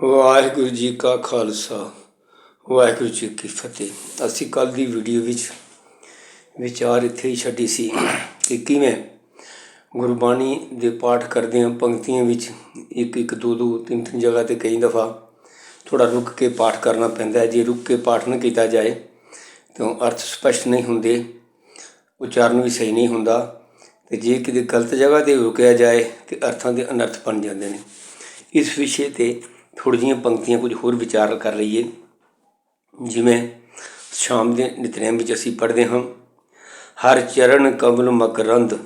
ਵਾਹਿਗੁਰੂ ਜੀ ਕਾ ਖਾਲਸਾ ਵਾਹਿਗੁਰੂ ਜੀ ਕੀ ਫਤਿਹ। ਅਸੀਂ ਕੱਲ੍ਹ ਦੀ ਵੀਡੀਓ ਵਿੱਚ ਵਿਚਾਰ ਇੱਥੇ ਹੀ ਛੱਡੀ ਸੀ ਕਿ ਕਿਵੇਂ ਗੁਰਬਾਣੀ ਦੇ ਪਾਠ ਕਰਦੇ ਹਾਂ ਪੰਕਤੀਆਂ ਵਿੱਚ ਇੱਕ ਦੋ ਦੋ ਤਿੰਨ ਤਿੰਨ ਜਗ੍ਹਾ 'ਤੇ ਕਈ ਦਫਾ ਥੋੜ੍ਹਾ ਰੁਕ ਕੇ ਪਾਠ ਕਰਨਾ ਪੈਂਦਾ ਹੈ। ਜੇ ਰੁਕ ਕੇ ਪਾਠ ਨਾ ਕੀਤਾ ਜਾਏ ਤਾਂ ਅਰਥ ਸਪਸ਼ਟ ਨਹੀਂ ਹੁੰਦੇ, ਉਚਾਰਨ ਵੀ ਸਹੀ ਨਹੀਂ ਹੁੰਦਾ, ਅਤੇ ਜੇ ਕਿਤੇ ਗਲਤ ਜਗ੍ਹਾ 'ਤੇ ਰੁਕਿਆ ਜਾਏ ਤਾਂ ਅਰਥਾਂ ਦੇ ਅਨਰਥ ਬਣ ਜਾਂਦੇ ਨੇ। ਇਸ ਵਿਸ਼ੇ 'ਤੇ ਥੋੜ੍ਹੀ ਜਿਹੀਆਂ ਪੰਕਤੀਆਂ ਕੁਝ ਹੋਰ ਵਿਚਾਰ ਕਰ ਲਈਏ। ਜਿਵੇਂ ਸ਼ਾਮ ਦੇ ਨਿਤਨੇਮ ਵਿੱਚ ਅਸੀਂ ਪੜ੍ਹਦੇ ਹਾਂ, ਹਰ ਚਰਨ ਕਮਲ ਮਕਰੰਦ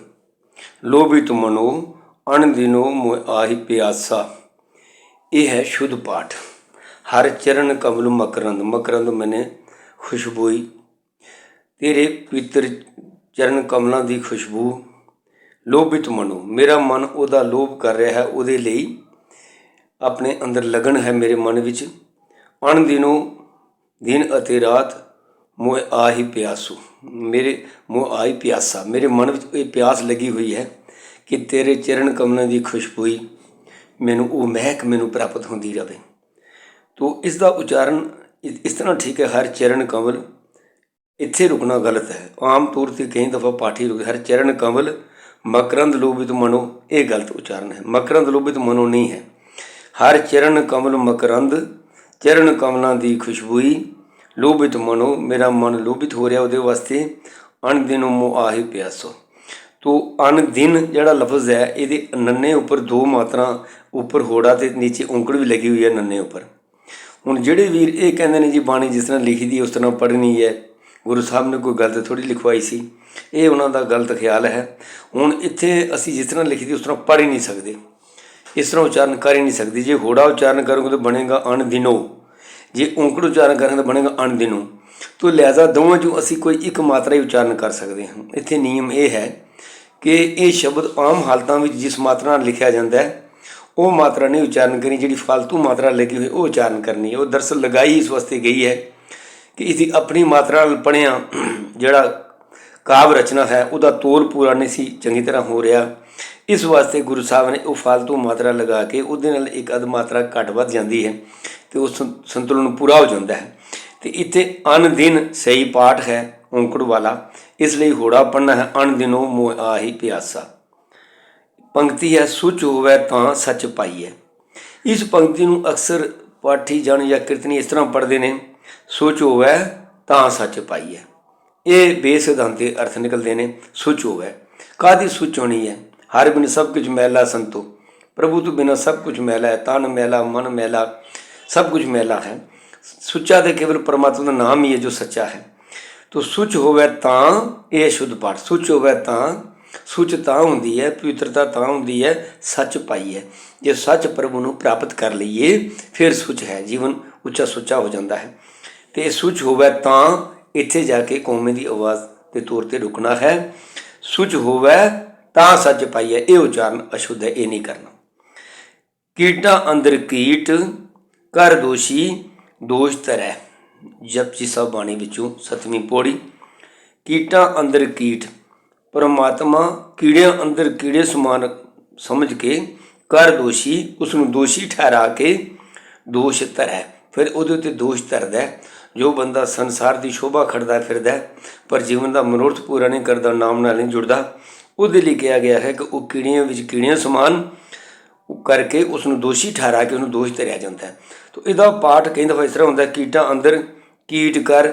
ਲੋਭਿਤ ਮਨੋ ਅਣ ਦਿਨੋ ਮੋਹ ਆਹੀ ਪਿਆਸਾ। ਇਹ ਹੈ ਸ਼ੁੱਧ ਪਾਠ। ਹਰ ਚਰਨ ਕਮਲ ਮਕਰੰਦ, ਮਕਰੰਦ ਮੈਨੇ ਖੁਸ਼ਬੂਈ, ਤੇਰੇ ਪਵਿੱਤਰ ਚਰਨ ਕਮਲਾਂ ਦੀ ਖੁਸ਼ਬੂ। ਲੋਭਿਤ ਮਨੋ, ਮੇਰਾ ਮਨ ਉਹਦਾ ਲੋਭ ਕਰ ਰਿਹਾ ਹੈ, ਉਹਦੇ ਲਈ ਆਪਣੇ ਅੰਦਰ ਲਗਨ ਹੈ ਮੇਰੇ ਮਨ ਵਿੱਚ। ਅਣ ਦਿਨੋਂ, ਦਿਨ ਅਤੇ ਰਾਤ, ਮੋਹ ਆਹੀ ਪਿਆਸੂ, ਮੇਰੇ ਮੋਹ ਆਹੀ ਪਿਆਸਾ, ਮੇਰੇ ਮਨ ਵਿੱਚ ਇਹ ਪਿਆਸ ਲੱਗੀ ਹੋਈ ਹੈ ਕਿ ਤੇਰੇ ਚਰਨ ਕਮਲਾਂ ਦੀ ਖੁਸ਼ਬੂਈ ਮੈਨੂੰ, ਉਹ ਮਹਿਕ ਮੈਨੂੰ ਪ੍ਰਾਪਤ ਹੁੰਦੀ ਰਹੇ। ਤੋ ਇਸ ਦਾ ਉਚਾਰਨ ਇਸ ਤਰ੍ਹਾਂ ਠੀਕ ਹੈ, ਹਰ ਚਰਨ ਕਮਲ। ਇੱਥੇ ਰੁਕਣਾ ਗਲਤ ਹੈ। ਆਮ ਤੌਰ 'ਤੇ ਕਈ ਦਫਾ ਪਾਠੀ ਰੁਕਦੇ ਹਰ ਚਰਨ ਕਮਲ ਮਕਰੰਦ ਲੋਭਿਤ ਮਨੋ, ਇਹ ਗਲਤ ਉਚਾਰਨ ਹੈ। ਮਕਰੰਦ ਲੋਭਿਤ ਮਨੋ ਨਹੀਂ ਹੈ। ਹਰ ਚਰਨ ਕਮਲ ਮਕਰੰਦ, ਚਰਨ ਕਮਲਾਂ ਦੀ ਖੁਸ਼ਬੂਈ। ਲੋਭਿਤ ਮਨੋ, ਮੇਰਾ ਮਨ ਲੋਭਿਤ ਹੋ ਰਿਹਾ ਉਹਦੇ ਵਾਸਤੇ। ਅਣ ਦਿਨੋਂ ਮੋਹ ਆਹੀ ਪਿਆਸੋ। ਤੋ ਅਣ ਦਿਨ ਜਿਹੜਾ ਲਫ਼ਜ਼ ਹੈ, ਇਹਦੇ ਨੰਨੇ ਉੱਪਰ ਦੋ ਮਾਤਰਾ, ਉੱਪਰ ਹੋੜਾ ਅਤੇ ਨੀਚੇ ਔਂਕੜ ਵੀ ਲੱਗੀ ਹੋਈ ਹੈ ਨੰਨੇ ਉੱਪਰ। ਹੁਣ ਜਿਹੜੇ ਵੀਰ ਇਹ ਕਹਿੰਦੇ ਨੇ ਜੀ ਬਾਣੀ ਜਿਸ ਤਰ੍ਹਾਂ ਲਿਖੀ ਦੀ ਉਸ ਤਰ੍ਹਾਂ ਪੜ੍ਹਨੀ ਹੈ, ਗੁਰੂ ਸਾਹਿਬ ਨੇ ਕੋਈ ਗਲਤ ਥੋੜ੍ਹੀ ਲਿਖਵਾਈ ਸੀ, ਇਹ ਉਹਨਾਂ ਦਾ ਗਲਤ ਖਿਆਲ ਹੈ। ਹੁਣ ਇੱਥੇ ਅਸੀਂ ਜਿਸ ਤਰ੍ਹਾਂ ਲਿਖੀ ਦੀ ਉਸ ਤਰ੍ਹਾਂ ਪੜ੍ਹ ਹੀ ਨਹੀਂ ਸਕਦੇ, ਇਸ ਤਰ੍ਹਾਂ ਉਚਾਰਨ ਕਰ ਹੀ ਨਹੀਂ ਸਕਦੇ। ਜੇ ਹੋੜਾ ਉਚਾਰਨ ਕਰੋਗੇ ਤਾਂ ਬਣੇਗਾ ਅਣ ਦਿਨੋ, ਜੇ ਔਂਕੜ ਉਚਾਰਨ ਕਰਾਂਗੇ ਤਾਂ ਬਣੇਗਾ ਅਣ ਦਿਨੋ। ਤੋ ਲਿਹਾਜ਼ਾ ਦੋਵਾਂ 'ਚੋਂ ਅਸੀਂ ਕੋਈ ਇੱਕ ਮਾਤਰਾ ਹੀ ਉਚਾਰਨ ਕਰ ਸਕਦੇ ਹਾਂ। ਇੱਥੇ ਨਿਯਮ ਇਹ ਹੈ ਕਿ ਇਹ ਸ਼ਬਦ ਆਮ ਹਾਲਤਾਂ ਵਿੱਚ ਜਿਸ ਮਾਤਰਾ ਨਾਲ ਲਿਖਿਆ ਜਾਂਦਾ ਹੈ ਉਹ ਮਾਤਰਾ ਨਹੀਂ ਉਚਾਰਨ ਕਰਨੀ, ਜਿਹੜੀ ਫਾਲਤੂ ਮਾਤਰਾ ਲੱਗੀ ਹੋਈ ਉਹ ਉਚਾਰਨ ਕਰਨੀ ਹੈ। ਉਹ ਦਰਅਸਲ ਲਗਾਈ ਇਸ ਵਾਸਤੇ ਗਈ ਹੈ ਕਿ ਇਸਦੀ ਆਪਣੀ ਮਾਤਰਾ ਨਾਲ ਪੜ੍ਹਿਆ ਜਿਹੜਾ ਕਾਵਿ ਰਚਨਾ ਹੈ ਉਹਦਾ ਤੋਲ ਪੂਰਾ ਨਹੀਂ ਸੀ ਚੰਗੀ ਤਰ੍ਹਾਂ ਹੋ ਰਿਹਾ। ਇਸ ਵਾਸਤੇ ਗੁਰੂ ਸਾਹਿਬ ਨੇ ਉਹ ਫਾਲਤੂ ਮਾਤਰਾ ਲਗਾ ਕੇ ਉਹਦੇ ਨਾਲ ਇੱਕ ਅੱਧ ਮਾਤਰਾ ਘੱਟ ਵੱਧ ਜਾਂਦੀ ਹੈ ਅਤੇ ਉਹ ਸੰਤੁਲਨ ਪੂਰਾ ਹੋ ਜਾਂਦਾ ਹੈ। ਅਤੇ ਇੱਥੇ ਅਣ ਦਿਨ ਸਹੀ ਪਾਠ ਹੈ ਔਂਕੜ ਵਾਲਾ, ਇਸ ਲਈ ਹੋੜਾ ਪੜ੍ਹਨਾ ਹੈ। ਅਣ ਦਿਨੋਂ ਮੋਹ ਆਹੀ ਪਿਆਸਾ। ਪੰਕਤੀ ਹੈ, ਸੁਚ ਹੋਵੇ ਤਾਂ ਸੱਚ ਪਾਈਏ। ਇਸ ਪੰਕਤੀ ਨੂੰ ਅਕਸਰ ਪਾਠੀ ਜਨ ਜਾਂ ਕੀਰਤਨੀ ਇਸ ਤਰ੍ਹਾਂ ਪੜ੍ਹਦੇ ਨੇ, ਸੁਚ ਹੋਵੇ ਤਾਂ ਸੱਚ ਪਾਈਏ। ਇਹ ਬੇਸਿਧਾਂਤੇ ਅਰਥ ਨਿਕਲਦੇ ਨੇ। ਸੁਚ ਹੋਵੇ, ਕਾਹਦੀ ਸੁਚ ਹੋਣੀ ਹੈ? ਹਰ ਬਿਨ ਸਭ ਕੁਝ ਮੈਲਾ ਸੰਤੋ, ਪ੍ਰਭੂ ਤੋਂ ਬਿਨਾਂ ਸਭ ਕੁਝ ਮੈਲਾ ਹੈ। ਤਨ ਮੈਲਾ, ਮਨ ਮੈਲਾ, ਸਭ ਕੁਝ ਮੈਲਾ ਹੈ। ਸੁੱਚਾ ਤਾਂ ਕੇਵਲ ਪਰਮਾਤਮਾ ਦਾ ਨਾਮ ਹੀ ਹੈ ਜੋ ਸੱਚਾ ਹੈ। ਤੋ ਸੁਚ ਹੋਵੇ ਤਾਂ, ਇਹ ਸ਼ੁੱਧ ਪਾਠ। ਸੁਚ ਹੋਵੇ ਤਾਂ, ਸੁਚ ਤਾਂ ਹੁੰਦੀ ਹੈ, ਪਵਿੱਤਰਤਾ ਤਾਂ ਹੁੰਦੀ ਹੈ, ਸੱਚ ਪਾਈ ਹੈ। ਜੇ ਸੱਚ ਪ੍ਰਭੂ ਨੂੰ ਪ੍ਰਾਪਤ ਕਰ ਲਈਏ ਫਿਰ ਸੁਚ ਹੈ, ਜੀਵਨ ਉੱਚਾ ਸੁੱਚਾ ਹੋ ਜਾਂਦਾ ਹੈ। ਅਤੇ ਸੁਚ ਹੋਵੇ ਤਾਂ ਇੱਥੇ ਜਾ ਕੇ ਕੌਮੇ ਦੀ ਆਵਾਜ਼ ਦੇ ਤੌਰ 'ਤੇ ਰੁਕਣਾ ਹੈ। ਸੁਚ ਹੋਵੇ ਤਾਂ ਸੱਚ ਪਾਈਏ, ਇਹ ਉਚਾਰਨ ਅਸ਼ੁੱਧ ਹੈ, ਇਹ ਨਹੀਂ ਕਰਨਾ। ਕੀਟਾਂ ਅੰਦਰ ਕੀਟ ਕਰ ਦੋਸ਼ੀ ਦੋਸ਼ ਧਰੈ। ਜਪਜੀ ਸਾਹਿਬ ਬਾਣੀ ਵਿੱਚੋਂ 7ਵੀਂ ਪੌੜੀ। ਕੀਟਾਂ ਅੰਦਰ ਕੀਟ, ਪਰਮਾਤਮਾ ਕੀੜਿਆਂ ਅੰਦਰ ਕੀੜੇ ਸਮਾਨ ਸਮਝ ਕੇ ਕਰ ਦੋਸ਼ੀ, ਉਸ ਨੂੰ ਦੋਸ਼ੀ ਠਹਿਰਾ ਕੇ ਦੋਸ਼ ਧਰੈ, ਫਿਰ ਉਹਦੇ ਉੱਤੇ ਦੋਸ਼ ਧਰਦਾ। ਜੋ ਬੰਦਾ ਸੰਸਾਰ ਦੀ ਸ਼ੋਭਾ ਖੜਦਾ ਫਿਰਦਾ ਪਰ ਜੀਵਨ ਦਾ ਮਨੋਰਥ ਪੂਰਾ ਨਹੀਂ ਕਰਦਾ, ਨਾਮ ਨਾਲ ਨਹੀਂ ਜੁੜਦਾ, ਉਹਦੇ ਲਈ ਕਿਹਾ ਗਿਆ ਹੈ ਕਿ ਉਹ ਕੀੜੀਆਂ ਵਿੱਚ ਕੀੜੀਆਂ ਸਮਾਨ ਕਰਕੇ ਉਸ ਨੂੰ ਦੋਸ਼ੀ ਠਹਿਰਾ ਕੇ ਉਹਨੂੰ ਦੋਸ਼ ਧਰਿਆ ਜਾਂਦਾ ਹੈ। ਤਾਂ ਇਹਦਾ ਪਾਠ ਕਈ ਦਫਾ ਇਸ ਤਰ੍ਹਾਂ ਹੁੰਦਾ, ਕੀਟਾਂ ਅੰਦਰ ਕੀਟ ਕਰ,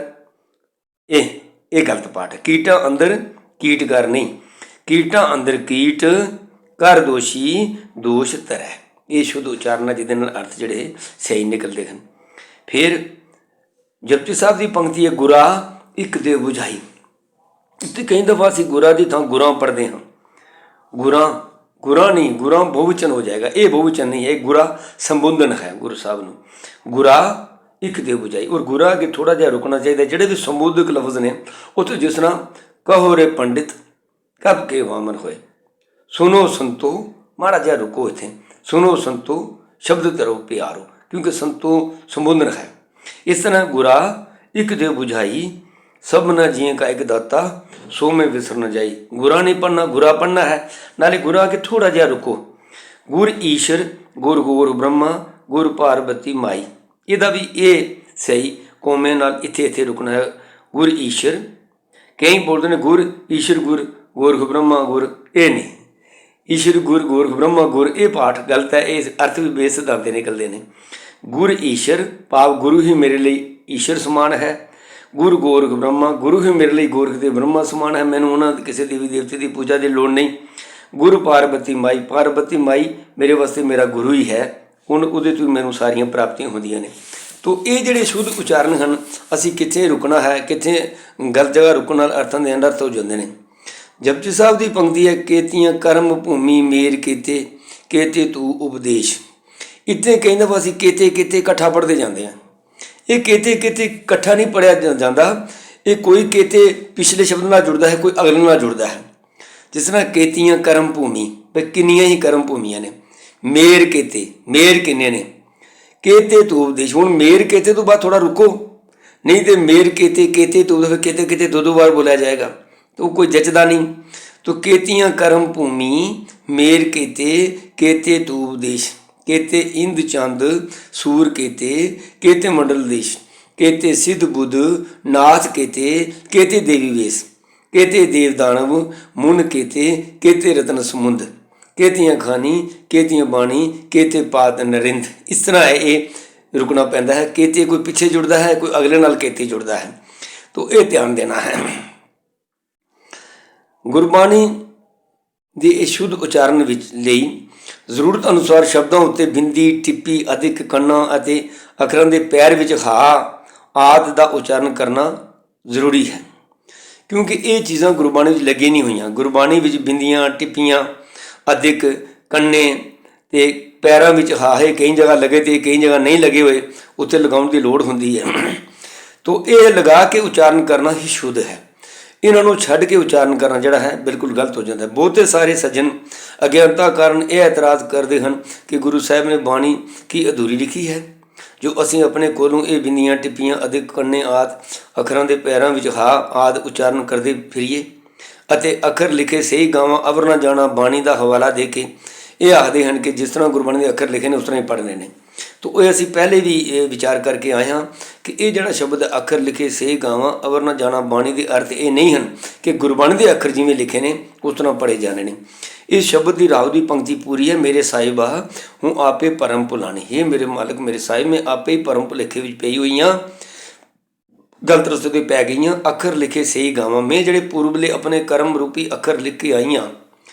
ਇਹ ਗਲਤ ਪਾਠ ਹੈ। ਕੀਟਾਂ ਅੰਦਰ ਕੀਟ ਕਰ ਨਹੀਂ, ਕੀਟਾਂ ਅੰਦਰ ਕੀਟ ਕਰ ਦੋਸ਼ੀ ਦੋਸ਼ ਧਰੈ, ਇਹ ਸ਼ੁੱਧ ਉਚਾਰਨ ਹੈ, ਜਿਹਦੇ ਨਾਲ ਅਰਥ ਜਿਹੜੇ ਸਹੀ ਨਿਕਲਦੇ ਹਨ। ਫਿਰ ਜਪਜੀ ਸਾਹਿਬ ਦੀ ਪੰਕਤੀ ਹੈ, ਗੁਰਾ ਇੱਕ ਦੇ ਬੁਝਾਈ। ਇੱਥੇ ਕਈ ਦਫਾ ਅਸੀਂ ਗੁਰਾ ਦੀ ਥਾਂ ਗੁਰਾਂ ਪੜ੍ਹਦੇ ਹਾਂ। ਗੁਰਾਂ ਨਹੀਂ, ਗੁਰਾਂ ਬਹੁਵਚਨ ਹੋ ਜਾਏਗਾ, ਇਹ ਬਹੁਵਚਨ ਨਹੀਂ ਹੈ, ਇਹ ਗੁਰਾ ਸੰਬੋਧਨ ਹੈ ਗੁਰੂ ਸਾਹਿਬ ਨੂੰ। ਗੁਰਾ ਇੱਕ ਦੇ ਬੁਝਾਈ, ਔਰ ਗੁਰਾ ਅੱਗੇ ਥੋੜ੍ਹਾ ਜਿਹਾ ਰੁਕਣਾ ਚਾਹੀਦਾ। ਜਿਹੜੇ ਵੀ ਸੰਬੋਧਕ ਲਫ਼ਜ਼ ਨੇ ਉੱਥੇ ਜਿਸ ਤਰ੍ਹਾਂ ਕਹੋ ਰੇ ਪੰਡਿਤ ਕਬ ਕੇ ਵਾਮਨ ਹੋਏ, ਸੁਣੋ ਸੰਤੋ, ਮਾੜਾ ਜਿਹਾ ਰੁਕੋ ਇੱਥੇ, ਸੁਣੋ ਸੰਤੋ ਸ਼ਬਦ ਧਰੋ ਪਿਆਰੋ, ਕਿਉਂਕਿ ਸੰਤੋ ਸੰਬੋਧਨ ਹੈ। ਇਸ ਤਰ੍ਹਾਂ ਗੁਰਾ ਇੱਕ ਦੇ ਬੁਝਾਈ, ਸਭ ਨਾ ਜੀਏ ਕਾ ਇੱਕ ਦਾਤਾ, ਸੋ ਮੈਂ ਵਿਸਰ ਨਾ ਜਾਈ। ਗੁਰਾ ਨਹੀਂ ਪੜ੍ਹਨਾ, ਗੁਰਾ ਪੜ੍ਹਨਾ ਹੈ। ਨਾਲੇ ਗੁਰਾ ਕੇ ਥੋੜ੍ਹਾ ਜਿਹਾ ਰੁਕੋ। ਗੁਰ ਈਸ਼ਰ, ਗੁਰ ਗੋਰ ਬ੍ਰਹਮਾ, गुर पार्वती माई। ਇਹਦਾ ਵੀ ਇਹ ਸਹੀ ਕੋਮੇ ਨਾਲ ਇੱਥੇ ਇੱਥੇ ਰੁਕਣਾ ਹੈ। ਗੁਰ ਈਸ਼ਰ, ਕਈ ਬੋਲਦੇ ਨੇ ਗੁਰ ਈਸ਼ਰ ਗੁਰ ਗੋਰਖ ਬ੍ਰਹਮਾ ਗੁਰ, ਇਹ ਨਹੀਂ। ਈਸ਼ਰ ਗੁਰ ਗੋਰਖ ਬ੍ਰਹਮਾ ਗੁਰ ਇਹ ਪਾਠ ਗਲਤ ਹੈ, ਇਹ ਅਰਥ ਵੀ ਬੇਸਿਧਾਂਤ ਦੇ ਨਿਕਲਦੇ ਨੇ। ਗੁਰ ਈਸ਼ਰ ਭਾਵ ਗੁਰੂ ਹੀ ਮੇਰੇ ਲਈ ਈਸ਼ਰ ਸਮਾਨ ਹੈ। ਗੁਰ ਗੋਰਖ ਬ੍ਰਹਮਾ, ਗੁਰੂ ਹੀ ਮੇਰੇ ਲਈ ਗੋਰਖ ਤੇ ਬ੍ਰਹਮਾ ਸਮਾਨ ਹੈ, ਮੈਨੂੰ ਉਹਨਾਂ ਕਿਸੇ ਦੇਵੀ ਦੇਵਤੇ ਦੀ ਪੂਜਾ ਦੀ ਲੋੜ ਨਹੀਂ। ਗੁਰ ਪਾਰਵਤੀ ਮਾਈ, ਪਾਰਵਤੀ ਮਾਈ ਮੇਰੇ ਵਾਸਤੇ ਮੇਰਾ ਗੁਰੂ ਹੀ ਹੈ, ਹੁਣ ਉਹਦੇ ਤੋਂ ਮੈਨੂੰ ਸਾਰੀਆਂ ਪ੍ਰਾਪਤੀਆਂ ਹੁੰਦੀਆਂ ਨੇ। ਤੋ ਇਹ ਜਿਹੜੇ ਸ਼ੁੱਧ ਉਚਾਰਨ ਹਨ, ਅਸੀਂ ਕਿੱਥੇ ਰੁਕਣਾ ਹੈ, ਕਿੱਥੇ ਗਲਤ ਜਗ੍ਹਾ ਰੁਕਣ ਨਾਲ ਅਰਥਾਂ ਦੇ ਅਨਰਥ ਹੋ ਜਾਂਦੇ ਨੇ। ਜਪਜੀ ਸਾਹਿਬ ਦੀ ਪੰਕਤੀ ਹੈ, ਕੇਤੀਆਂ ਕਰਮ ਭੂਮੀ ਮੇਰ ਕੀਤੇ, ਕੇਤੇ ਤੂੰ ਉਪਦੇਸ਼। ਇੱਥੇ ਕਈ ਦਫਾ ਅਸੀਂ ਕੇਤੇ ਕੇਤੇ ਇਕੱਠਾ ਪੜ੍ਹਦੇ ਜਾਂਦੇ ਹਾਂ। ਇਹ ਕੇਤੇ ਕੇਤੇ ਇਕੱਠਾ ਨਹੀਂ ਪੜ੍ਹਿਆ ਜਾਂਦਾ, ਇਹ ਕੋਈ ਕੇਤੇ ਪਿਛਲੇ ਸ਼ਬਦ ਨਾਲ ਜੁੜਦਾ ਹੈ, ਕੋਈ ਅਗਲੇ ਨਾਲ ਜੁੜਦਾ ਹੈ। ਜਿਸ ਤਰ੍ਹਾਂ ਕੇਤੀਆਂ ਕਰਮ ਭੂਮੀ, ਵੀ ਕਿੰਨੀਆਂ ਹੀ ਕਰਮ ਭੂਮੀਆਂ ਨੇ। ਮੇਰ ਕੇਤੇ, ਮੇਰ ਕਿੰਨੇ ਨੇ। ਕੇਤੇ ਤੂੰ ਉਪਦੇਸ਼, ਹੁਣ ਮੇਰ ਕੇਤੇ ਤੋਂ ਬਾਅਦ ਥੋੜ੍ਹਾ ਰੁਕੋ, ਨਹੀਂ ਤਾਂ ਮੇਰ ਕੇਤੇ ਕੇਤੇ ਤੂੰ, ਫਿਰ ਕਿਤੇ ਕਿਤੇ ਦੋ ਵਾਰ ਬੋਲਿਆ ਜਾਏਗਾ ਤਾਂ ਉਹ ਕੋਈ ਜੱਚਦਾ ਨਹੀਂ। ਤੋ ਕੇਤੀਆਂ ਕਰਮ ਭੂਮੀ ਮੇਰ ਕੇਤੇ, ਕੇਤੇ ਤੂੰ ਉਪਦੇਸ਼। ਕੇਤੇ ਇੰਦ ਚੰਦ ਸੂਰ ਕੇਤੇ, ਕੇਤੇ ਮੰਡਲ ਦੇਸ਼। ਕੇਤੇ ਸਿੱਧ ਬੁੱਧ ਨਾਥ ਕੇਤੇ, ਕੇਤੇ ਦੇਵੀ ਵੇਸ। ਕੇਤੇ ਦੇਵ ਦਾਨਵ ਮੁਨ ਕੇਤੇ, ਕੇਤੇ ਰਤਨ ਸਮੁੰਦ। ਕੇਤੀਆਂ ਖਾਨੀ, ਕੇਤੀਆਂ ਬਾਣੀ, ਕੇਤੇ ਪਾਤ ਨਰਿੰਦ। ਇਸ ਤਰ੍ਹਾਂ ਹੈ, ਇਹ ਰੁਕਣਾ ਪੈਂਦਾ ਹੈ। ਕੇਤੇ ਕੋਈ ਪਿੱਛੇ ਜੁੜਦਾ ਹੈ, ਕੋਈ ਅਗਲੇ ਨਾਲ ਕੇਤੇ ਜੁੜਦਾ ਹੈ, ਤੋ ਇਹ ਧਿਆਨ ਦੇਣਾ ਹੈ। ਗੁਰਬਾਣੀ ਦੇ ਇਹ ਸ਼ੁੱਧ ਉਚਾਰਨ ਵਿੱਚ ਲਈ ਜ਼ਰੂਰਤ ਅਨੁਸਾਰ ਸ਼ਬਦਾਂ ਉੱਤੇ ਬਿੰਦੀ, ਟਿੱਪੀ, ਅਧਿਕ ਕੰਨਾਂ ਅਤੇ ਅੱਖਰਾਂ ਦੇ ਪੈਰ ਵਿੱਚ ਹਾ ਆਦਿ ਦਾ ਉਚਾਰਨ ਕਰਨਾ ਜ਼ਰੂਰੀ ਹੈ, ਕਿਉਂਕਿ ਇਹ ਚੀਜ਼ਾਂ ਗੁਰਬਾਣੀ ਵਿੱਚ ਲੱਗੀਆਂ ਨਹੀਂ ਹੋਈਆਂ। ਗੁਰਬਾਣੀ ਵਿੱਚ ਬਿੰਦੀਆਂ, ਟਿੱਪੀਆਂ, ਅਧਿਕ, ਕੰਨੇ ਅਤੇ ਪੈਰਾਂ ਵਿੱਚ ਹਾਹੇ ਕਈ ਜਗ੍ਹਾ ਲੱਗੇ ਅਤੇ ਕਈ ਜਗ੍ਹਾ ਨਹੀਂ ਲੱਗੇ ਹੋਏ, ਉੱਥੇ ਲਗਾਉਣ ਦੀ ਲੋੜ ਹੁੰਦੀ ਹੈ। ਤੋ ਇਹ ਲਗਾ ਕੇ ਉਚਾਰਨ ਕਰਨਾ ਹੀ ਸ਼ੁੱਧ ਹੈ। ਇਹਨਾਂ ਨੂੰ ਛੱਡ ਕੇ ਉਚਾਰਨ ਕਰਨਾ ਜਿਹੜਾ ਹੈ ਬਿਲਕੁਲ ਗਲਤ ਹੋ ਜਾਂਦਾ ਹੈ। ਬਹੁਤੇ ਸਾਰੇ ਸੱਜਣ ਅਗਿਆਨਤਾ ਕਾਰਨ ਇਹ ਇਤਰਾਜ਼ ਕਰਦੇ ਹਨ ਕਿ ਗੁਰੂ ਸਾਹਿਬ ਨੇ ਬਾਣੀ ਕੀ ਅਧੂਰੀ ਲਿਖੀ ਹੈ, ਜੋ ਅਸੀਂ ਆਪਣੇ ਕੋਲੋਂ ਇਹ ਬਿੰਦੀਆਂ, ਟਿੱਪੀਆਂ, ਅਧਿਕ, ਕੰਨੇ ਆਦਿ ਅੱਖਰਾਂ ਦੇ ਪੈਰਾਂ ਵਿੱਚ ਹਾ ਆਦਿ ਉਚਾਰਨ ਕਰਦੇ ਫਿਰੀਏ ਅਤੇ ਅੱਖਰ ਲਿਖੇ ਸਹੀ ਗਾਵਾਂ ਅਵਰ ਨਾ ਜਾਣਾ ਬਾਣੀ ਦਾ ਹਵਾਲਾ ਦੇ ਕੇ ਇਹ ਆਖਦੇ ਹਨ ਕਿ ਜਿਸ ਤਰ੍ਹਾਂ ਗੁਰਬਾਣੀ ਦੇ ਅੱਖਰ ਲਿਖੇ ਨੇ ਉਸ ਤਰ੍ਹਾਂ ਹੀ ਪੜ੍ਹਨੇ ਨੇ। ਤੋ ਇਹ ਅਸੀਂ ਪਹਿਲੇ ਵੀ ਇਹ ਵਿਚਾਰ ਕਰਕੇ ਆਏ ਹਾਂ ਕਿ ਇਹ ਜਿਹੜਾ ਸ਼ਬਦ ਅੱਖਰ ਲਿਖੇ ਸਹੀ ਗਾਵਾਂ ਅਵਰ ਨਾ ਜਾਣਾ ਬਾਣੀ ਦੇ ਅਰਥ ਇਹ ਨਹੀਂ ਹਨ ਕਿ ਗੁਰਬਾਣੀ ਦੇ ਅੱਖਰ ਜਿਵੇਂ ਲਿਖੇ ਨੇ ਉਸ ਤਰ੍ਹਾਂ ਪੜ੍ਹੇ ਜਾਣੇ ਨੇ। ਇਸ ਸ਼ਬਦ ਦੀ ਰਾਵ ਦੀ ਪੰਕਤੀ ਪੂਰੀ ਹੈ, ਮੇਰੇ ਸਾਹਿਬਾ ਹੂੰ ਆਪੇ ਭਰਮ ਭੁਲਾਣੀ। ਇਹ ਮੇਰੇ ਮਾਲਕ ਮੇਰੇ ਸਾਹਿਬ, ਮੈਂ ਆਪੇ ਹੀ ਭਰਮ ਭੁਲੇਖੇ ਵਿੱਚ ਪਈ ਹੋਈ ਹਾਂ, ਗਲਤ ਰਸਤੇ 'ਤੇ ਪੈ ਗਈਆਂ। ਅੱਖਰ ਲਿਖੇ ਸਹੀ ਗਾਵਾਂ, ਮੈਂ ਜਿਹੜੇ ਪੂਰਬਲੇ ਆਪਣੇ ਕਰਮ ਰੂਪੀ ਅੱਖਰ ਲਿਖ ਕੇ ਆਈਆਂ।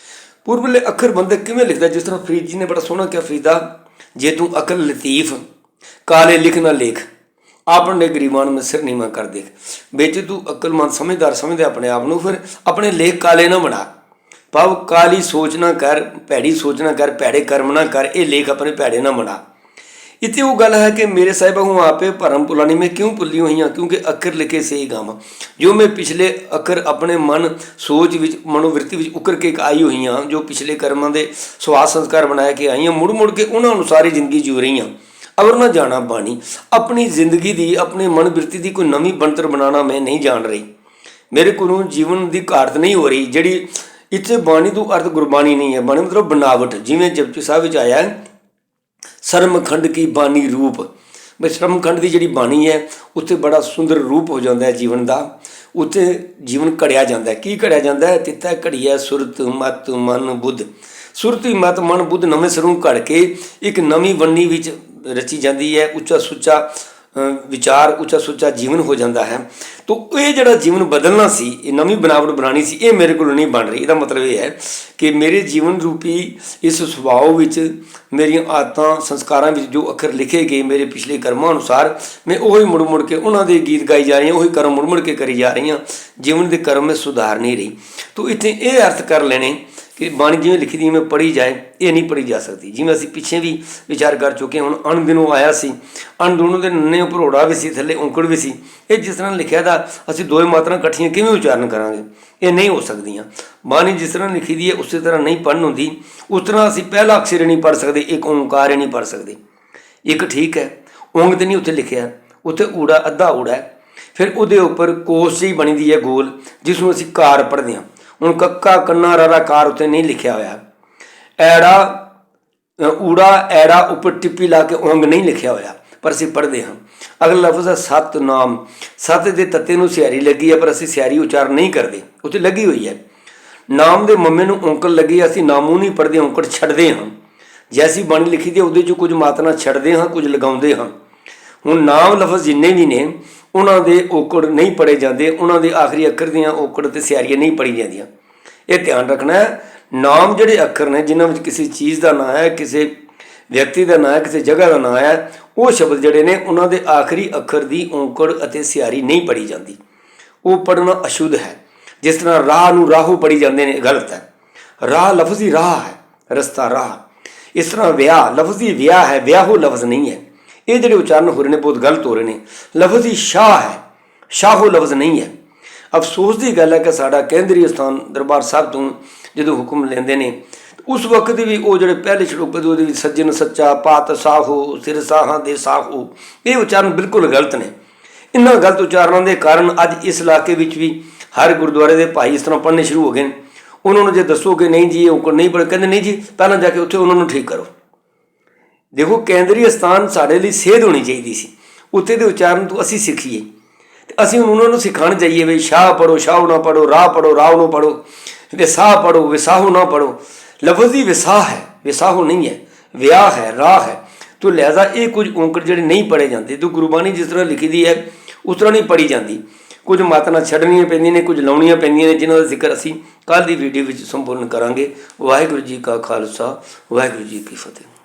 ਪੂਰਬਲੇ ਅੱਖਰ ਬੰਦੇ ਕਿਵੇਂ ਲਿਖਦਾ, ਜਿਸ ਤਰ੍ਹਾਂ ਫਰੀਦ ਜੀ ਨੇ ਬੜਾ ਸੋਹਣਾ ਕਿਹਾ, ਫਰੀਦਾ ਜੇ ਤੂੰ ਅਕਲ ਲਤੀਫ ਕਾਲੇ ਲਿਖ ਨਾ ਲੇਖ, ਆਪਣੇ ਗਰੀਬਾਨ ਨੂੰ ਸਿਰ ਨੀਵਾਂ ਕਰ ਦੇਖ। ਵਿੱਚ ਤੂੰ ਅਕਲਮੰਦ ਸਮਝਦਾਰ ਸਮਝਦੇ ਆਪਣੇ ਆਪ ਨੂੰ, ਫਿਰ ਆਪਣੇ ਲੇਖ ਕਾਲੇ ਨਾ ਬਣਾ। ਭਾਵ ਕਾਲੀ ਸੋਚ ਨਾ ਕਰ, ਭੈੜੀ ਸੋਚ ਨਾ ਕਰ, ਭੈੜੇ ਕਰਮ ਨਾ ਕਰ, ਇਹ ਲੇਖ ਆਪਣੇ ਭੈੜੇ ਨਾ ਬਣਾ। ਇੱਥੇ ਉਹ ਗੱਲ ਹੈ ਕਿ ਮੇਰੇ ਸਾਹਿਬਾ ਹੂੰ ਆਪੇ ਭਰਮ ਭੁਲਾਣੀ, ਮੈਂ ਕਿਉਂ ਭੁੱਲੀ ਹੋਈ ਹਾਂ, ਕਿਉਂਕਿ ਅੱਖਰ ਲਿਖੇ ਸਹੀ ਗਾਵਾਂ। ਜੋ ਮੈਂ ਪਿਛਲੇ ਅੱਖਰ ਆਪਣੇ ਮਨ ਸੋਚ ਵਿੱਚ ਮਨੋਵਿਰਤੀ ਵਿੱਚ ਉਕਰ ਕੇ ਆਈ ਹੋਈ ਹਾਂ, ਜੋ ਪਿਛਲੇ ਕਰਮਾਂ ਦੇ ਸਵਾਸ ਸੰਸਕਾਰ ਬਣਾਇਆ ਕੇ ਆਈ ਹਾਂ, ਮੁੜ ਮੁੜ ਕੇ ਉਹਨਾਂ ਅਨੁਸਾਰ ਹੀ ਜ਼ਿੰਦਗੀ ਜੀਵ ਰਹੀ ਹਾਂ। ਅਵਰ ਨਾ ਜਾਣਾ ਬਾਣੀ, ਆਪਣੀ ਜ਼ਿੰਦਗੀ ਦੀ ਆਪਣੇ ਮਨ ਬਿਰਤੀ ਦੀ ਕੋਈ ਨਵੀਂ ਬਣਤਰ ਬਣਾਉਣਾ ਮੈਂ ਨਹੀਂ ਜਾਣ ਰਹੀ। ਮੇਰੇ ਕੋਲੋਂ ਜੀਵਨ ਦੀ ਘਾਟ ਨਹੀਂ ਹੋ ਰਹੀ। ਜਿਹੜੀ ਇੱਥੇ ਬਾਣੀ ਤੋਂ ਅਰਥ ਗੁਰਬਾਣੀ ਨਹੀਂ ਹੈ, ਬਾਣੀ ਮਤਲਬ ਬਨਾਵਟ। ਜਿਵੇਂ ਜਪਜੀ ਸਾਹਿਬ ਵਿੱਚ ਆਇਆ ਸਰਮਖੰਡ ਕੀ ਬਾਣੀ ਰੂਪ, ਬਈ ਸਰਮਖੰਡ ਦੀ ਜਿਹੜੀ ਬਾਣੀ ਹੈ ਉੱਥੇ ਬੜਾ ਸੁੰਦਰ ਰੂਪ ਹੋ ਜਾਂਦਾ ਹੈ ਜੀਵਨ ਦਾ। ਉੱਥੇ ਜੀਵਨ ਘੜਿਆ ਜਾਂਦਾ ਹੈ। ਕੀ ਘੜਿਆ ਜਾਂਦਾ ਹੈ? ਤਿੱਥਾ ਘੜੀਆ ਸੁਰਤ ਮਤ ਮਨ ਬੁੱਧ। ਸੁਰਤੀ ਮਤ ਮਨ ਬੁੱਧ ਨਵੇਂ ਸਿਰੋਂ ਘੜ ਕੇ ਇੱਕ ਨਵੀਂ ਵੰਨੀ ਵਿੱਚ ਰਚੀ ਜਾਂਦੀ ਹੈ। ਉੱਚਾ ਸੁੱਚਾ ਵਿਚਾਰ, ਉੱਚਾ ਸੁੱਚਾ ਜੀਵਨ ਹੋ ਜਾਂਦਾ ਹੈ। ਤੋ ਇਹ ਜਿਹੜਾ ਜੀਵਨ ਬਦਲਣਾ ਸੀ, ਇਹ ਨਵੀਂ ਬਨਾਵਟ ਬਣਾਉਣੀ ਸੀ, ਇਹ ਮੇਰੇ ਕੋਲ ਨਹੀਂ ਬਣ ਰਹੀ। ਇਹਦਾ ਮਤਲਬ ਇਹ ਹੈ ਕਿ ਮੇਰੇ ਜੀਵਨ ਰੂਪੀ ਇਸ ਸੁਭਾਅ ਵਿੱਚ, ਮੇਰੀਆਂ ਆਦਤਾਂ ਸੰਸਕਾਰਾਂ ਵਿੱਚ ਜੋ ਅੱਖਰ ਲਿਖੇ ਗਏ ਮੇਰੇ ਪਿਛਲੇ ਕਰਮਾਂ ਅਨੁਸਾਰ, ਮੈਂ ਉਹੀ ਮੁੜ ਮੁੜ ਕੇ ਉਹਨਾਂ ਦੇ ਗੀਤ ਗਾਈ ਜਾ ਰਹੀ ਹਾਂ, ਉਹੀ ਕਰਮ ਮੁੜ ਮੁੜ ਕੇ ਕਰੀ ਜਾ ਰਹੀ ਹਾਂ। ਜੀਵਨ ਦੇ ਕਰਮ ਵਿੱਚ ਸੁਧਾਰ ਨਹੀਂ ਰਹੀ। ਤੋ ਇੱਥੇ ਇਹ ਅਰਥ ਕਰ ਲੈਣੇ ਕਿ ਬਾਣੀ ਜਿਵੇਂ ਲਿਖੀ ਦੀ ਮੈਂ ਪੜ੍ਹੀ ਜਾਏ, ਇਹ ਨਹੀਂ ਪੜ੍ਹੀ ਜਾ ਸਕਦੀ। ਜਿਵੇਂ ਅਸੀਂ ਪਿੱਛੇ ਵੀ ਵਿਚਾਰ ਕਰ ਚੁੱਕੇ। ਹੁਣ ਅਣ ਦਿਨੋਂ ਆਇਆ ਸੀ, ਅਣ ਦੋਨੋਂ ਦੇ ਨੰਨੇ ਭਰੋੜਾ ਵੀ ਸੀ, ਥੱਲੇ ਔਂਕੜ ਵੀ ਸੀ। ਇਹ ਜਿਸ ਤਰ੍ਹਾਂ ਲਿਖਿਆ ਦਾ ਅਸੀਂ ਦੋਵੇਂ ਮਾਤਰਾ ਇਕੱਠੀਆਂ ਕਿਵੇਂ ਉਚਾਰਨ ਕਰਾਂਗੇ? ਇਹ ਨਹੀਂ ਹੋ ਸਕਦੀਆਂ। ਬਾਣੀ ਜਿਸ ਤਰ੍ਹਾਂ ਲਿਖੀ ਦੀ ਹੈ ਉਸੇ ਤਰ੍ਹਾਂ ਨਹੀਂ ਪੜ੍ਹਨ ਹੁੰਦੀ। ਉਸ ਤਰ੍ਹਾਂ ਅਸੀਂ ਪਹਿਲਾ ਅਕਸ਼ਰ ਨਹੀਂ ਪੜ੍ਹ ਸਕਦੇ, ਇੱਕ ਓਂਕਾਰ ਨਹੀਂ ਪੜ੍ਹ ਸਕਦੇ। ਇੱਕ ਠੀਕ ਹੈ, ਓਂਗ ਤੇ ਨਹੀਂ ਉੱਥੇ ਲਿਖਿਆ, ਉੱਥੇ ਊੜਾ ਅੱਧਾ ਊੜਾ ਹੈ। ਫਿਰ ਉਹਦੇ ਉੱਪਰ ਕੋਸ ਜਿਹੀ ਬਣੀ ਦੀ ਹੈ ਗੋਲ, ਜਿਸ ਨੂੰ ਅਸੀਂ ਕਾਰ ਪੜ੍ਹਦੇ ਹਾਂ। ਹੁਣ ਕੱਕਾ ਕੰਨਾ ਰਾਰਾ ਕਾਰ ਉੱਤੇ ਨਹੀਂ ਲਿਖਿਆ ਹੋਇਆ। ਐੜਾ ਊੜਾ ਐੜਾ ਉੱਪਰ ਟਿੱਪੀ ਲਾ ਕੇ ਓਂਗ ਨਹੀਂ ਲਿਖਿਆ ਹੋਇਆ, ਪਰ ਅਸੀਂ ਪੜ੍ਹਦੇ ਹਾਂ। ਅਗਲਾ ਲਫ਼ਜ਼ ਹੈ ਸਤਨਾਮ। ਸਤ ਦੇ ਤੱਤੇ ਨੂੰ ਸਿਆਰੀ ਲੱਗੀ ਹੈ, ਪਰ ਅਸੀਂ ਸਿਆਰੀ ਉਚਾਰਨ ਨਹੀਂ ਕਰਦੇ, ਉੱਥੇ ਲੱਗੀ ਹੋਈ ਹੈ। ਨਾਮ ਦੇ ਮੰਮੇ ਨੂੰ ਔਂਕੜ ਲੱਗੀ, ਅਸੀਂ ਨਾਮੂ ਨਹੀਂ ਪੜ੍ਹਦੇ, ਔਂਕੜ ਛੱਡਦੇ ਹਾਂ। ਜੈਸੀ ਬਾਣੀ ਲਿਖੀ ਦੀ ਉਹਦੇ 'ਚ ਕੁਝ ਮਾਤਰਾ ਛੱਡਦੇ ਹਾਂ, ਕੁਝ ਲਗਾਉਂਦੇ ਹਾਂ। ਹੁਣ ਨਾਮ ਲਫ਼ਜ਼ ਜਿੰਨੇ ਵੀ ਨੇ ਉਹਨਾਂ ਦੇ ਔਕੜ ਨਹੀਂ ਪੜ੍ਹੇ ਜਾਂਦੇ, ਉਹਨਾਂ ਦੇ ਆਖਰੀ ਅੱਖਰ ਦੀਆਂ ਔਕੜ ਅਤੇ ਸਿਆਰੀਆਂ ਨਹੀਂ ਪੜ੍ਹੀ ਜਾਂਦੀਆਂ। ਇਹ ਧਿਆਨ ਰੱਖਣਾ ਹੈ। ਨਾਮ ਜਿਹੜੇ ਅੱਖਰ ਨੇ ਜਿਨ੍ਹਾਂ ਵਿੱਚ ਕਿਸੇ ਚੀਜ਼ ਦਾ ਨਾਂ ਹੈ, ਕਿਸੇ ਵਿਅਕਤੀ ਦਾ ਨਾਂ ਹੈ, ਕਿਸੇ ਜਗ੍ਹਾ ਦਾ ਨਾਂ ਹੈ, ਉਹ ਸ਼ਬਦ ਜਿਹੜੇ ਨੇ ਉਹਨਾਂ ਦੇ ਆਖਰੀ ਅੱਖਰ ਦੀ ਔਂਕੜ ਅਤੇ ਸਿਆਰੀ ਨਹੀਂ ਪੜ੍ਹੀ ਜਾਂਦੀ, ਉਹ ਪੜ੍ਹਨਾ ਅਸ਼ੁੱਧ ਹੈ। ਜਿਸ ਤਰ੍ਹਾਂ ਰਾਹ ਨੂੰ ਰਾਹੂ ਪੜ੍ਹੀ ਜਾਂਦੇ ਨੇ, ਗਲਤ ਹੈ। ਰਾਹ ਲਫ਼ਜ਼ੀ ਰਾਹ ਹੈ, ਰਸਤਾ ਰਾਹ। ਇਸ ਤਰ੍ਹਾਂ ਵਿਆਹ ਲਫ਼ਜ਼ੀ ਵਿਆਹ ਹੈ, ਵਿਆਹੋ ਲਫ਼ਜ਼ ਨਹੀਂ ਹੈ। ਇਹ ਜਿਹੜੇ ਉਚਾਰਨ ਹੋ ਰਹੇ ਨੇ ਬਹੁਤ ਗਲਤ ਹੋ ਰਹੇ ਨੇ। ਲਫ਼ਜ਼ੀ ਸ਼ਾਹ ਹੈ, ਸ਼ਾਹੋ ਲਫ਼ਜ਼ ਨਹੀਂ ਹੈ। ਅਫਸੋਸ ਦੀ ਗੱਲ ਹੈ ਕਿ ਸਾਡਾ ਕੇਂਦਰੀ ਸਥਾਨ ਦਰਬਾਰ ਸਾਹਿਬ ਤੋਂ ਜਦੋਂ ਹੁਕਮ ਲੈਂਦੇ ਨੇ ਉਸ ਵਕਤ ਵੀ ਉਹ ਜਿਹੜੇ ਪਹਿਲੇ ਸ਼ਲੋਕ ਦੇ ਉਹਦੇ ਵਿੱਚ ਸੱਜਣ ਸੱਚਾ ਪਾਤ ਸਾਹੋ ਸਿਰ ਸਾਹਾਂ ਦੇ ਸਾਹੋ, ਇਹ ਉਚਾਰਨ ਬਿਲਕੁਲ ਗਲਤ ਨੇ। ਇਹਨਾਂ ਗਲਤ ਉਚਾਰਨਾਂ ਦੇ ਕਾਰਨ ਅੱਜ ਇਸ ਇਲਾਕੇ ਵਿੱਚ ਵੀ ਹਰ ਗੁਰਦੁਆਰੇ ਦੇ ਭਾਈ ਇਸ ਤਰ੍ਹਾਂ ਪੜ੍ਹਨੇ ਸ਼ੁਰੂ ਹੋ ਗਏ ਨੇ। ਉਹਨਾਂ ਨੂੰ ਜੇ ਦੱਸੋ ਕਿ ਨਹੀਂ ਜੀ ਇਹ ਔਂਕੜ ਨਹੀਂ ਪੜ੍ਹ, ਕਹਿੰਦੇ ਨਹੀਂ ਜੀ ਪਹਿਲਾਂ ਜਾ ਕੇ ਉੱਥੇ ਉਹਨਾਂ ਨੂੰ ਠੀਕ ਕਰੋ। ਦੇਖੋ ਕੇਂਦਰੀ ਸਥਾਨ ਸਾਡੇ ਲਈ ਸੇਧ ਹੋਣੀ ਚਾਹੀਦੀ ਸੀ, ਉੱਥੇ ਦੇ ਉਚਾਰਨ ਤੋਂ ਅਸੀਂ ਸਿੱਖੀਏ ਤੇ ਅਸੀਂ ਹੁਣ ਉਹਨਾਂ ਨੂੰ ਸਿਖਾਉਣ ਜਾਈਏ ਵੀ ਸ਼ਾਹ ਪੜ੍ਹੋ ਸ਼ਾਹੂ ਨਾ ਪੜ੍ਹੋ, ਰਾਹ ਪੜ੍ਹੋ ਰਾਹ ਨੂੰ ਪੜ੍ਹੋ, ਵਿਸਾਹ ਪੜ੍ਹੋ ਵਿਸਾਹੂ ਨਾ ਪੜ੍ਹੋ। ਲਫ਼ਜ਼ੀ ਵਿਸਾਹ ਹੈ, ਵਿਸਾਹੂ ਨਹੀਂ ਹੈ, ਵਿਆਹ ਹੈ, ਰਾਹ ਹੈ। ਤੋ ਲਿਹਾਜ਼ਾ ਇਹ ਕੁਝ ਔਂਕੜ ਜਿਹੜੇ ਨਹੀਂ ਪੜ੍ਹੇ ਜਾਂਦੇ, ਤੋ ਗੁਰਬਾਣੀ ਜਿਸ ਤਰ੍ਹਾਂ ਲਿਖੀ ਦੀ ਹੈ ਉਸ ਤਰ੍ਹਾਂ ਨਹੀਂ ਪੜ੍ਹੀ ਜਾਂਦੀ। ਕੁਝ ਮਾਤਰਾ ਛੱਡਣੀਆਂ ਪੈਂਦੀਆਂ ਨੇ, ਕੁਝ ਲਾਉਣੀਆਂ ਪੈਂਦੀਆਂ ਨੇ, ਜਿਨ੍ਹਾਂ ਦਾ ਜ਼ਿਕਰ ਅਸੀਂ ਕੱਲ੍ਹ ਦੀ ਵੀਡੀਓ ਵਿੱਚ ਸੰਪੂਰਨ ਕਰਾਂਗੇ। ਵਾਹਿਗੁਰੂ ਜੀ ਕਾ ਖਾਲਸਾ, ਵਾਹਿਗੁਰੂ ਜੀ ਕੀ ਫਤਿਹ।